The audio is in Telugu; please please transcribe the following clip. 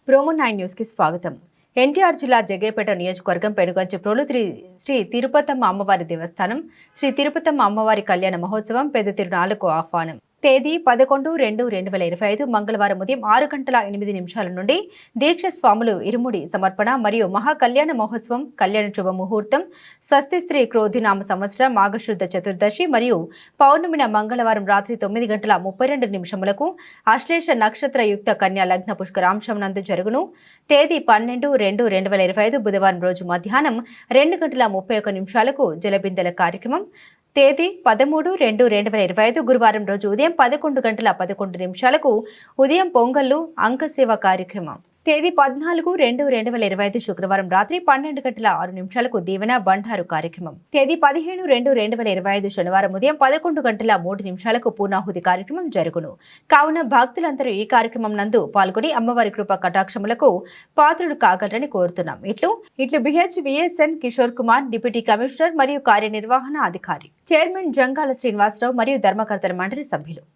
ప్రోమో9 న్యూస్ కి స్వాగతం. ఎన్టీఆర్ జిల్లా జగ్గయ్యపేట నియోజకవర్గం పెనుగంచిప్రోలు శ్రీ తిరుపతమ్మ అమ్మవారి దేవస్థానం శ్రీ తిరుపతమ్మ అమ్మవారి కళ్యాణ మహోత్సవం పెద్ద తిరునాళ్లకు ఆహ్వానం. తేదీ 11-2-2025 మంగళవారం ఉదయం 6:08 నుండి దీక్ష స్వాములు ఇరుముడి సమర్పణ మరియు మహా కళ్యాణ మహోత్సవం, కళ్యాణ శుభ ముహూర్తం, స్వస్తి శ్రీ క్రోధినామ సంవత్సరం మాఘశుద్ధ చతుర్దశి మరియు పౌర్ణమిన మంగళవారం రాత్రి 9:32 అశ్లేష నక్షత్ర యుక్త కన్యా లగ్న పుష్కరాంశం నందు జరుగును. తేదీ 12-2-2025 బుధవారం రోజు మధ్యాహ్నం 2:31 జలబిందెల కార్యక్రమం. తేదీ 13-2-2025 గురువారం రోజు ఉదయం 11:11 ఉదయం పొంగళ్ళు అంకసేవ కార్యక్రమం. తేదీ 14-2-2025 శుక్రవారం రాత్రి 12:06 దీవెన బండారు కార్యక్రమం. తేదీ 15-2-2025 శనివారం ఉదయం 11:03 పూర్ణాహుతి కార్యక్రమం జరుగును. కావున భక్తులందరూ ఈ కార్యక్రమం నందు పాల్గొని అమ్మవారి కృప కటాక్షములకు పాత్రులు కాగలరని కోరుతున్నాం. ఇట్లు BHVSN Kishore Kumar, deputy commissioner మరియు కార్యనిర్వహణ అధికారి, చైర్మన్ జంగాల శ్రీనివాసరావు మరియు ధర్మకర్తల మండలి సభ్యులు.